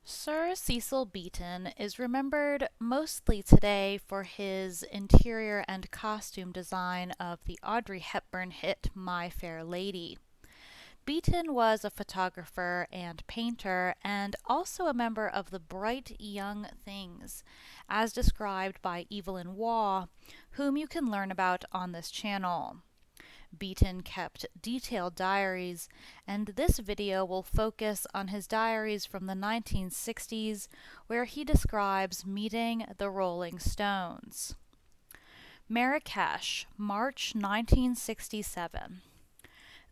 Sir Cecil Beaton is remembered mostly today for his interior and costume design of the Audrey Hepburn hit My Fair Lady. Beaton was a photographer and painter and also a member of the Bright Young Things, as described by Evelyn Waugh, whom you can learn about on this channel. Beaton kept detailed diaries, and this video will focus on his diaries from the 1960s, where he describes meeting the Rolling Stones. Marrakesh, March 1967.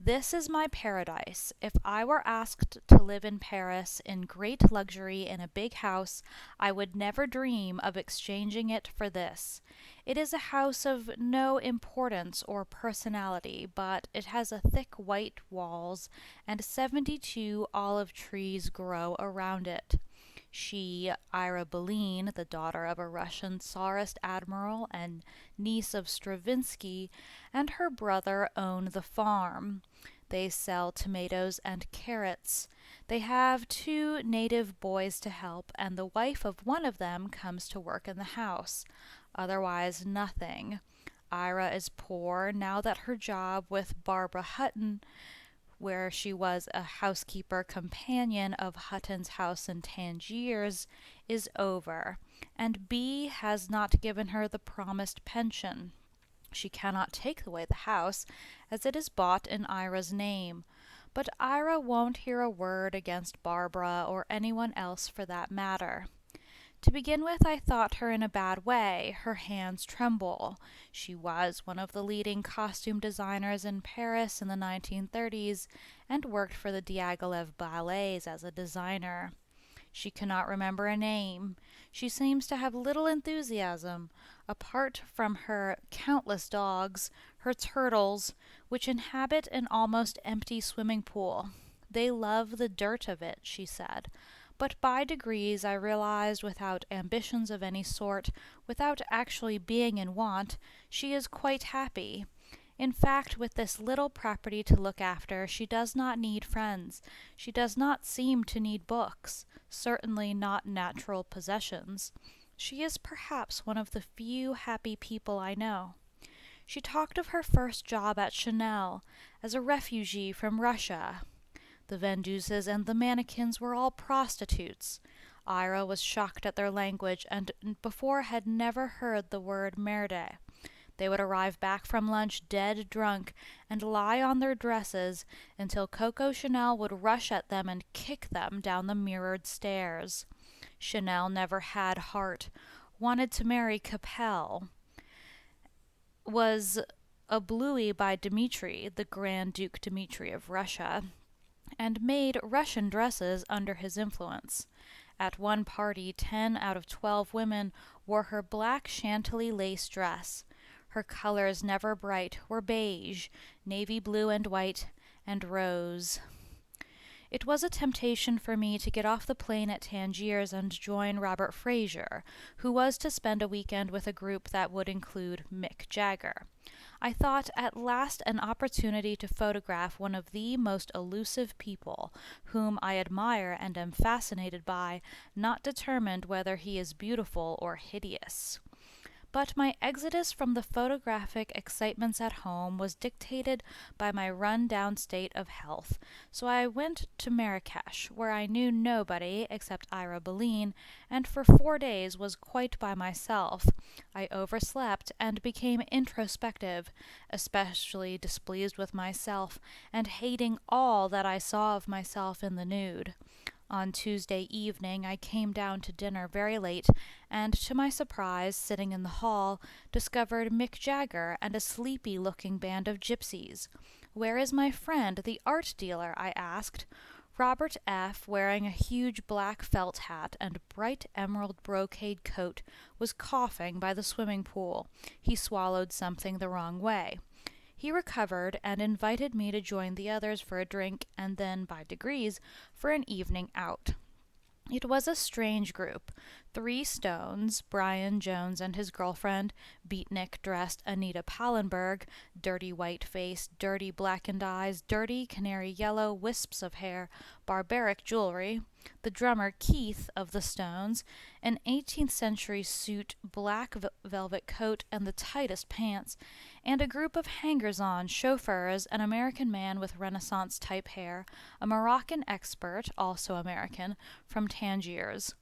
This is my paradise. If I were asked to live in Paris in great luxury in a big house, I would never dream of exchanging it for this. It is a house of no importance or personality, but it has a thick white walls, and 72 olive trees grow around it. She, Ira Boleyn, the daughter of a Russian Tsarist admiral and niece of Stravinsky, and her brother own the farm. They sell tomatoes and carrots. They have 2 native boys to help, and the wife of one of them comes to work in the house. Otherwise, nothing. Ira is poor now that her job with Barbara Hutton, where she was a housekeeper companion of Hutton's house in Tangiers, is over, and B has not given her the promised pension. She cannot take away the house, as it is bought in Ira's name, but Ira won't hear a word against Barbara or anyone else for that matter. To begin with, I thought her in a bad way. Her hands tremble. She was one of the leading costume designers in Paris in the 1930s and worked for the Diaghilev ballets as a designer. She cannot remember a name. She seems to have little enthusiasm, apart from her countless dogs, her turtles, which inhabit an almost empty swimming pool. They love the dirt of it, she said. But by degrees I realized without ambitions of any sort, without actually being in want, she is quite happy. In fact, with this little property to look after, she does not need friends. She does not seem to need books, certainly not natural possessions. She is perhaps one of the few happy people I know. She talked of her first job at Chanel, as a refugee from Russia. The vendeuses and the mannequins were all prostitutes. Ira was shocked at their language and before had never heard the word merde. They would arrive back from lunch dead drunk and lie on their dresses until Coco Chanel would rush at them and kick them down the mirrored stairs. Chanel never had heart, wanted to marry Capel, was a bluey by Dmitri, the Grand Duke Dmitri of Russia, and made Russian dresses under his influence. At one party, 10 out of 12 women wore her black Chantilly lace dress. Her colors, never bright, were beige, navy blue and white, and rose. It was a temptation for me to get off the plane at Tangiers and join Robert Fraser, who was to spend a weekend with a group that would include Mick Jagger. I thought at last an opportunity to photograph one of the most elusive people, whom I admire and am fascinated by, not determined whether he is beautiful or hideous. But my exodus from the photographic excitements at home was dictated by my run-down state of health, so I went to Marrakesh, where I knew nobody except Ira Boleyn, and for 4 days was quite by myself. I overslept and became introspective, especially displeased with myself, and hating all that I saw of myself in the nude. On Tuesday evening I came down to dinner very late, and to my surprise, sitting in the hall, discovered Mick Jagger and a sleepy-looking band of gypsies. "Where is my friend, the art dealer?" I asked. Robert F., wearing a huge black felt hat and bright emerald brocade coat, was coughing by the swimming pool. He swallowed something the wrong way. He recovered and invited me to join the others for a drink and then, by degrees, for an evening out. It was a strange group. 3 Stones, Brian Jones and his girlfriend, beatnik dressed Anita Pallenberg, dirty white face, dirty blackened eyes, dirty canary yellow wisps of hair, barbaric jewelry, The drummer Keith of the Stones, an 18th century suit, black velvet coat, and the tightest pants, and a group of hangers on, chauffeurs, an American man with Renaissance type hair, a Moroccan expert, also American, from Tangiers.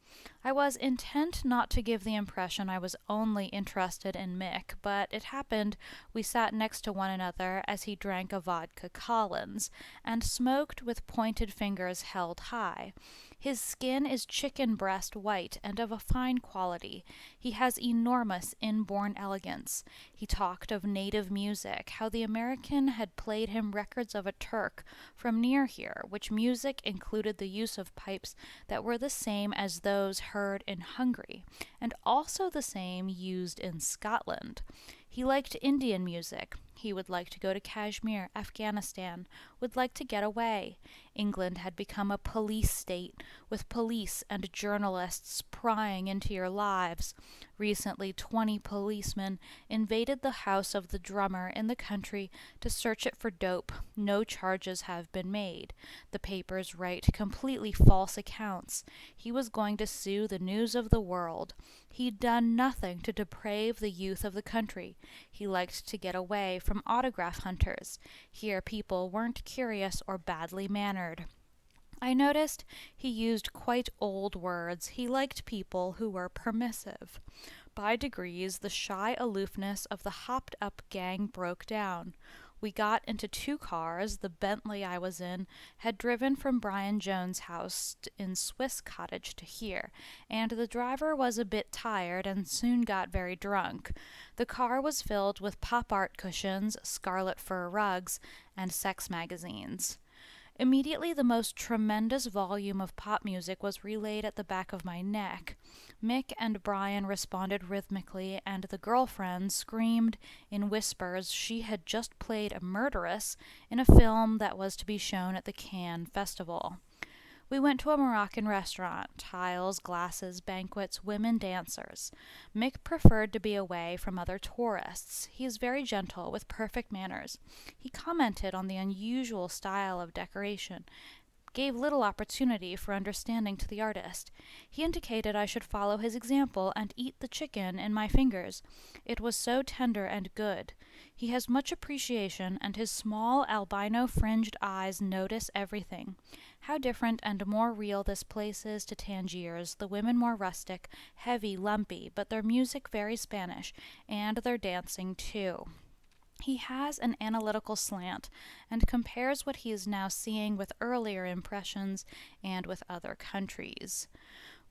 I was intent not to give the impression I was only interested in Mick, but it happened we sat next to one another as he drank a vodka Collins, and smoked with pointed fingers held high. His skin is chicken breast white and of a fine quality. He has enormous inborn elegance. He talked of native music, how the American had played him records of a Turk from near here, which music included the use of pipes that were the same as those heard in Hungary, and also the same used in Scotland. He liked Indian music. He would like to go to Kashmir, Afghanistan, would like to get away. England had become a police state, with police and journalists prying into your lives. Recently, 20 policemen invaded the house of the drummer in the country to search it for dope. No charges have been made. The papers write completely false accounts. He was going to sue the news of the world. He'd done nothing to deprave the youth of the country. He liked to get away from autograph hunters. Here people weren't curious or badly mannered. I noticed he used quite old words. He liked people who were permissive. By degrees, the shy aloofness of the hopped-up gang broke down. We got into 2 cars. The Bentley I was in had driven from Brian Jones' house in Swiss Cottage to here, and the driver was a bit tired and soon got very drunk. The car was filled with pop art cushions, scarlet fur rugs, and sex magazines. Immediately the most tremendous volume of pop music was relayed at the back of my neck. Mick and Brian responded rhythmically, and the girlfriend screamed in whispers she had just played a murderess in a film that was to be shown at the Cannes Festival. We went to a Moroccan restaurant. Tiles, glasses, banquets, women dancers. Mick preferred to be away from other tourists. He is very gentle, with perfect manners. He commented on the unusual style of decoration, gave little opportunity for understanding to the artist. He indicated I should follow his example and eat the chicken in my fingers. It was so tender and good. He has much appreciation, and his small albino fringed eyes notice everything. How different and more real this place is to Tangiers, the women more rustic, heavy, lumpy, but their music very Spanish, and their dancing too. He has an analytical slant and compares what he is now seeing with earlier impressions and with other countries.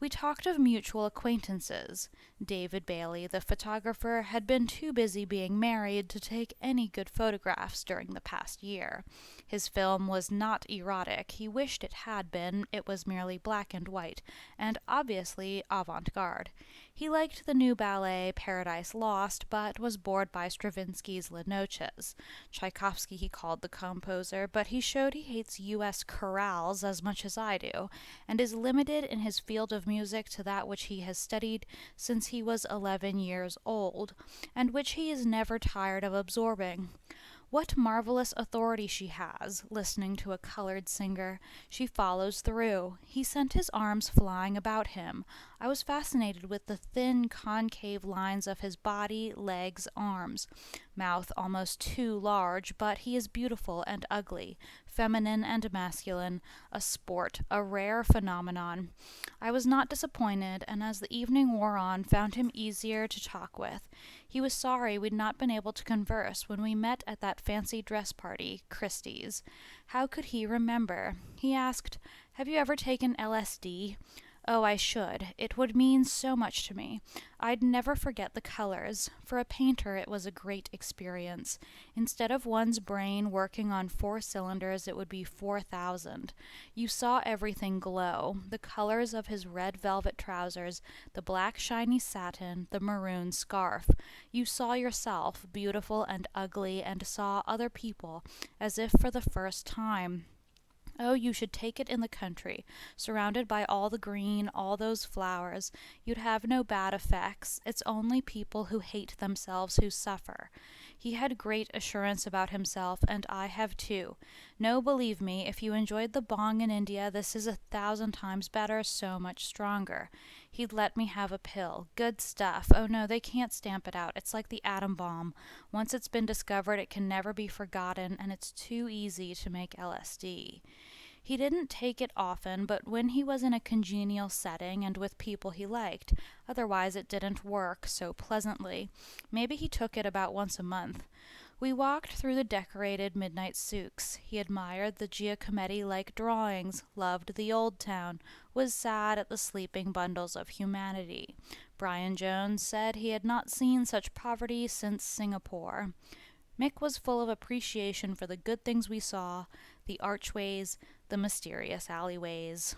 We talked of mutual acquaintances. David Bailey, the photographer, had been too busy being married to take any good photographs during the past year. His film was not erotic. He wished it had been. It was merely black and white, and obviously avant-garde. He liked the new ballet Paradise Lost, but was bored by Stravinsky's Les Noches. Tchaikovsky he called the composer, but he showed he hates U.S. chorales as much as I do, and is limited in his field of music to that which he has studied since he was 11 years old, and which he is never tired of absorbing. What marvelous authority she has, listening to a colored singer. She follows through. He sent his arms flying about him. I was fascinated with the thin, concave lines of his body, legs, arms. Mouth almost too large, but he is beautiful and ugly, feminine and masculine, a sport, a rare phenomenon. I was not disappointed, and as the evening wore on, found him easier to talk with. He was sorry we'd not been able to converse when we met at that fancy dress party, Christie's. How could he remember? He asked, "Have you ever taken LSD?" Oh, I should. It would mean so much to me. I'd never forget the colors. For a painter, it was a great experience. Instead of one's brain working on 4 cylinders, it would be 4,000. You saw everything glow. The colors of his red velvet trousers, the black shiny satin, the maroon scarf. You saw yourself, beautiful and ugly, and saw other people, as if for the first time. Oh, you should take it in the country, surrounded by all the green, all those flowers. You'd have no bad effects. It's only people who hate themselves who suffer. He had great assurance about himself, and I have too. No, believe me, if you enjoyed the bong in India, this is 1,000 times better, so much stronger. He'd let me have a pill. Good stuff. Oh no, they can't stamp it out. It's like the atom bomb. Once it's been discovered, it can never be forgotten, and it's too easy to make LSD. He didn't take it often, but when he was in a congenial setting and with people he liked. Otherwise, it didn't work so pleasantly. Maybe he took it about once a month. We walked through the decorated midnight souks. He admired the Giacometti-like drawings, loved the old town, was sad at the sleeping bundles of humanity. Brian Jones said he had not seen such poverty since Singapore. Mick was full of appreciation for the good things we saw, the archways, the mysterious alleyways.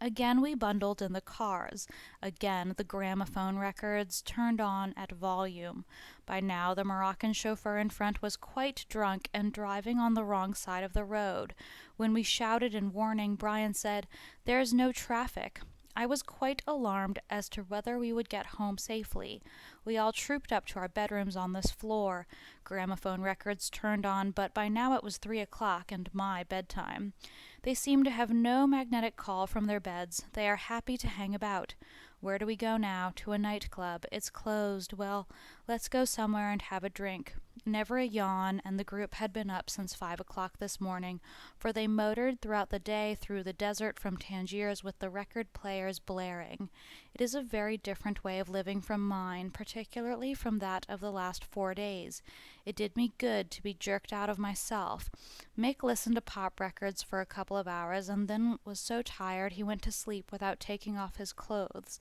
Again we bundled in the cars. Again the gramophone records turned on at volume. By now the Moroccan chauffeur in front was quite drunk and driving on the wrong side of the road. When we shouted in warning, Brian said, "There's no traffic." I was quite alarmed as to whether we would get home safely. We all trooped up to our bedrooms on this floor. Gramophone records turned on, but by now it was 3 o'clock and my bedtime. They seem to have no magnetic call from their beds. They are happy to hang about. Where do we go now? To a nightclub. It's closed. Well, let's go somewhere and have a drink. Never a yawn, and the group had been up since 5 o'clock this morning, for they motored throughout the day through the desert from Tangiers with the record players blaring. It is a very different way of living from mine, particularly from that of the last 4 days. It did me good to be jerked out of myself. Mick listened to pop records for a couple of hours, and then was so tired he went to sleep without taking off his clothes.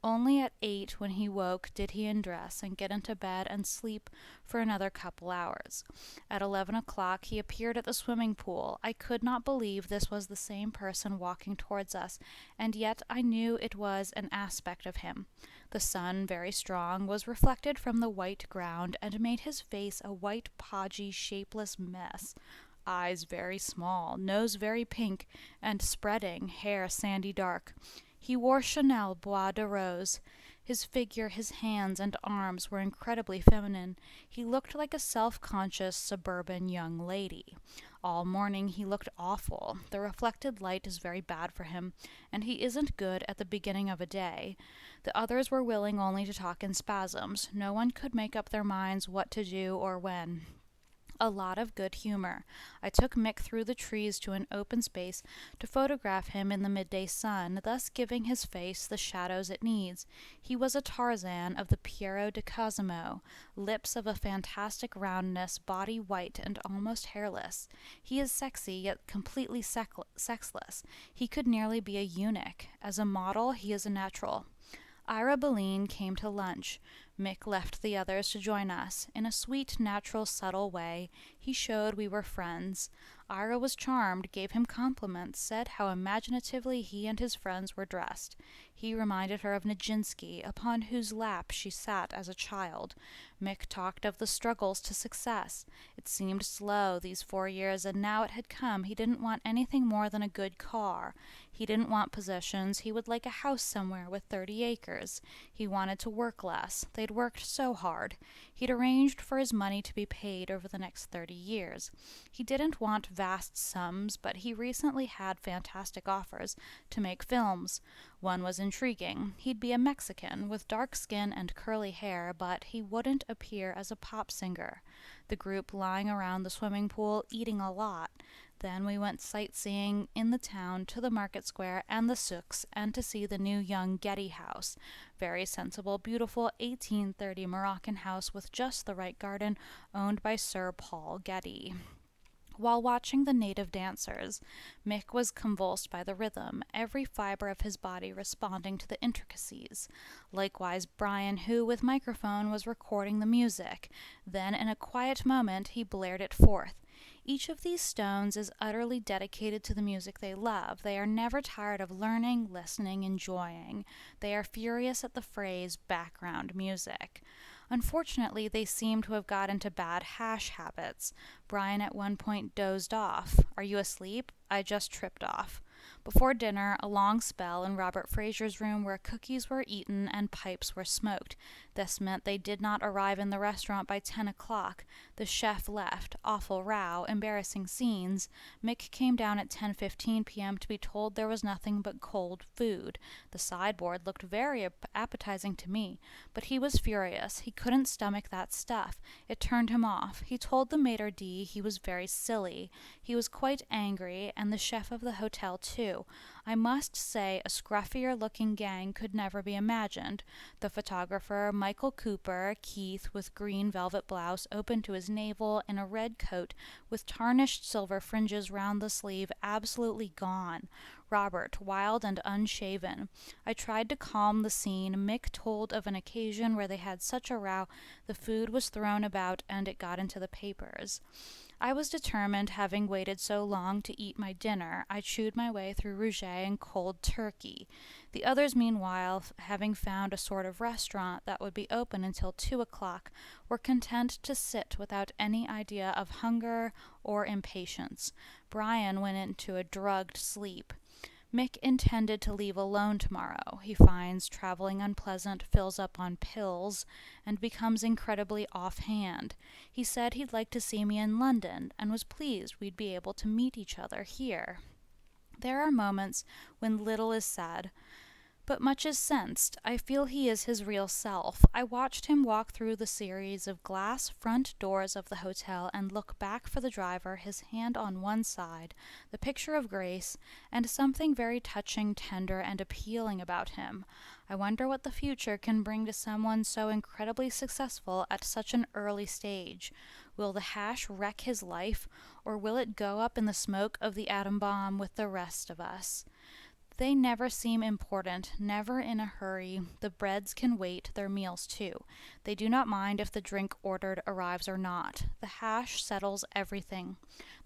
Only at 8, when he woke, did he undress and get into bed and sleep for another couple hours. At 11 o'clock he appeared at the swimming pool. I could not believe this was the same person walking towards us, and yet I knew it was an aspect of him. The sun, very strong, was reflected from the white ground, and made his face a white, podgy, shapeless mess. Eyes very small, nose very pink and spreading, hair sandy dark. He wore Chanel Bois de Rose. His figure, his hands and arms were incredibly feminine. He looked like a self-conscious suburban young lady. All morning he looked awful. The reflected light is very bad for him, and he isn't good at the beginning of a day. The others were willing only to talk in spasms. No one could make up their minds what to do or when. A lot of good humor. I took Mick through the trees to an open space to photograph him in the midday sun, thus giving his face the shadows it needs. He was a Tarzan of the Piero di Cosimo, lips of a fantastic roundness, body white and almost hairless. He is sexy, yet completely sexless. He could nearly be a eunuch. As a model, he is a natural. Ira Boleyn came to lunch. Mick left the others to join us. In a sweet, natural, subtle way, he showed we were friends. Ira was charmed, gave him compliments, said how imaginatively he and his friends were dressed. He reminded her of Nijinsky, upon whose lap she sat as a child. Mick talked of the struggles to success. It seemed slow, these 4 years, and now it had come. He didn't want anything more than a good car. He didn't want possessions. He would like a house somewhere with 30 acres. He wanted to work less. They'd worked so hard. He'd arranged for his money to be paid over the next 30 years. He didn't want vast sums, but he recently had fantastic offers to make films. One was intriguing. He'd be a Mexican, with dark skin and curly hair, but he wouldn't appear as a pop singer. The group lying around the swimming pool, eating a lot. Then we went sightseeing in the town, to the market square and the souks, and to see the new young Getty house. Very sensible, beautiful 1830 Moroccan house with just the right garden, owned by Sir Paul Getty. While watching the native dancers, Mick was convulsed by the rhythm, every fiber of his body responding to the intricacies. Likewise Brian, who, with microphone, was recording the music. Then, in a quiet moment, he blared it forth. Each of these stones is utterly dedicated to the music they love. They are never tired of learning, listening, enjoying. They are furious at the phrase background music. Unfortunately, they seem to have got into bad hash habits. Brian at one point dozed off. "Are you asleep?" "I just tripped off." Before dinner, a long spell in Robert Fraser's room where cookies were eaten and pipes were smoked. This meant they did not arrive in the restaurant by 10 o'clock. The chef left. Awful row. Embarrassing scenes. Mick came down at 10:15 p.m. to be told there was nothing but cold food. The sideboard looked very appetizing to me, but he was furious. He couldn't stomach that stuff. It turned him off. He told the maitre d' he was very silly. He was quite angry, and the chef of the hotel too. I must say a scruffier-looking gang could never be imagined. The photographer, Michael Cooper, Keith, with green velvet blouse open to his navel, in a red coat with tarnished silver fringes round the sleeve, absolutely gone. Robert, wild and unshaven. I tried to calm the scene. Mick told of an occasion where they had such a row the food was thrown about and it got into the papers. I was determined, having waited so long to eat my dinner. I chewed my way through rouget and cold turkey. The others, meanwhile, having found a sort of restaurant that would be open until 2 o'clock, were content to sit without any idea of hunger or impatience. Brian went into a drugged sleep. Mick intended to leave alone tomorrow. He finds traveling unpleasant, fills up on pills, and becomes incredibly offhand. He said he'd like to see me in London, and was pleased we'd be able to meet each other here. There are moments when little is said, but much is sensed. I feel he is his real self. I watched him walk through the series of glass front doors of the hotel and look back for the driver, his hand on one side, the picture of grace, and something very touching, tender, and appealing about him. I wonder what the future can bring to someone so incredibly successful at such an early stage. Will the hash wreck his life, or will it go up in the smoke of the atom bomb with the rest of us? They never seem important, never in a hurry. The breads can wait, their meals too. They do not mind if the drink ordered arrives or not. The hash settles everything.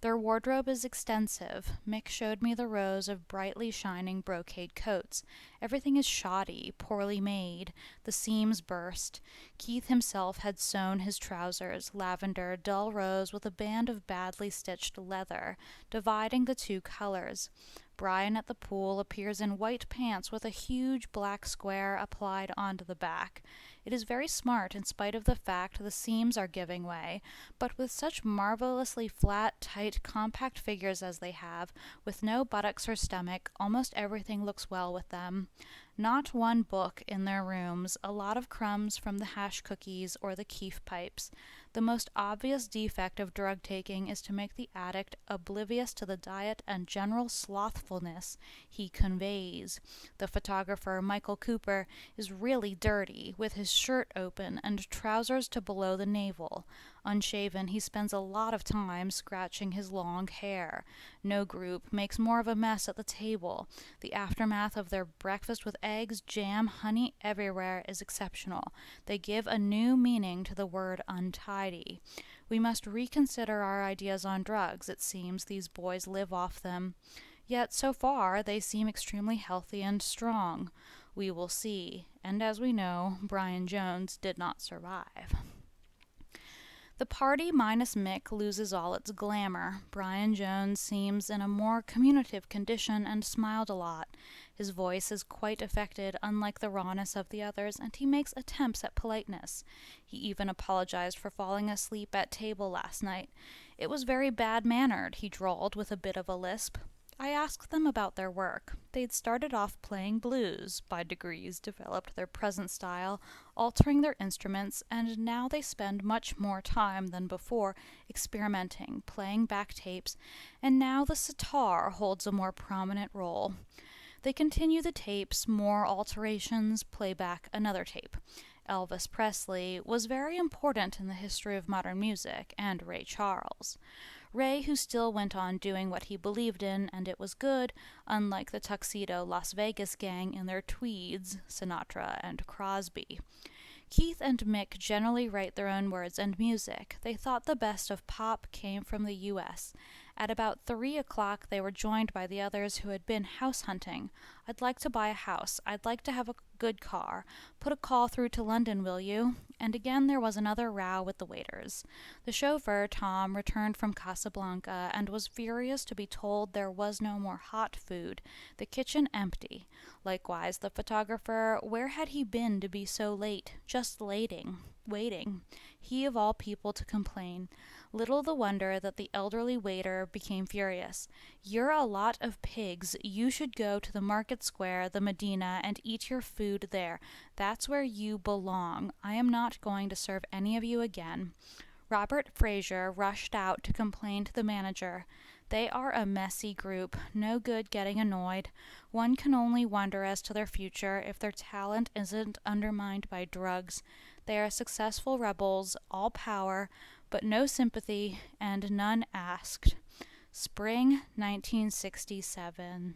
Their wardrobe is extensive. Mick showed me the rows of brightly shining brocade coats. Everything is shoddy, poorly made. The seams burst. Keith himself had sewn his trousers, lavender, dull rose with a band of badly stitched leather, dividing the two colors. Brian at the pool appears in white pants with a huge black square applied onto the back. It is very smart in spite of the fact the seams are giving way, but with such marvelously flat, tight, compact figures as they have, with no buttocks or stomach, almost everything looks well with them. Not one book in their rooms, a lot of crumbs from the hash cookies or the keef pipes. The most obvious defect of drug taking is to make the addict oblivious to the diet and general slothfulness he conveys. The photographer, Michael Cooper, is really dirty, with his shirt open and trousers to below the navel. Unshaven, he spends a lot of time scratching his long hair. No group makes more of a mess at the table. The aftermath of their breakfast with eggs, jam, honey everywhere is exceptional. They give a new meaning to the word untidy. We must reconsider our ideas on drugs. It seems these boys live off them. Yet, so far, they seem extremely healthy and strong. We will see. And as we know, Brian Jones did not survive. The party minus Mick loses all its glamour. Brian Jones seems in a more communicative condition and smiled a lot. His voice is quite affected, unlike the rawness of the others, and he makes attempts at politeness. He even apologized for falling asleep at table last night. It was very bad-mannered, he drawled with a bit of a lisp. I asked them about their work. They'd started off playing blues, by degrees developed their present style, altering their instruments, and now they spend much more time than before experimenting, playing back tapes, and now the sitar holds a more prominent role. They continue the tapes, more alterations, play back another tape. Elvis Presley was very important in the history of modern music, and Ray Charles. Ray, who still went on doing what he believed in, and it was good, unlike the Tuxedo Las Vegas gang in their tweeds, Sinatra and Crosby. Keith and Mick generally write their own words and music. They thought the best of pop came from the U.S., At about 3 o'clock, they were joined by the others who had been house hunting. I'd like to buy a house. I'd like to have a good car. Put a call through to London, will you? And again there was another row with the waiters. The chauffeur, Tom, returned from Casablanca and was furious to be told there was no more hot food, the kitchen empty. Likewise, the photographer, where had he been to be so late? Just waiting. He of all people to complain. Little the wonder that the elderly waiter became furious. You're a lot of pigs. You should go to the market square, the Medina, and eat your food there. That's where you belong. I am not going to serve any of you again. Robert Fraser rushed out to complain to the manager. They are a messy group, no good getting annoyed. One can only wonder as to their future if their talent isn't undermined by drugs. They are successful rebels, all power, but no sympathy, and none asked. Spring 1967.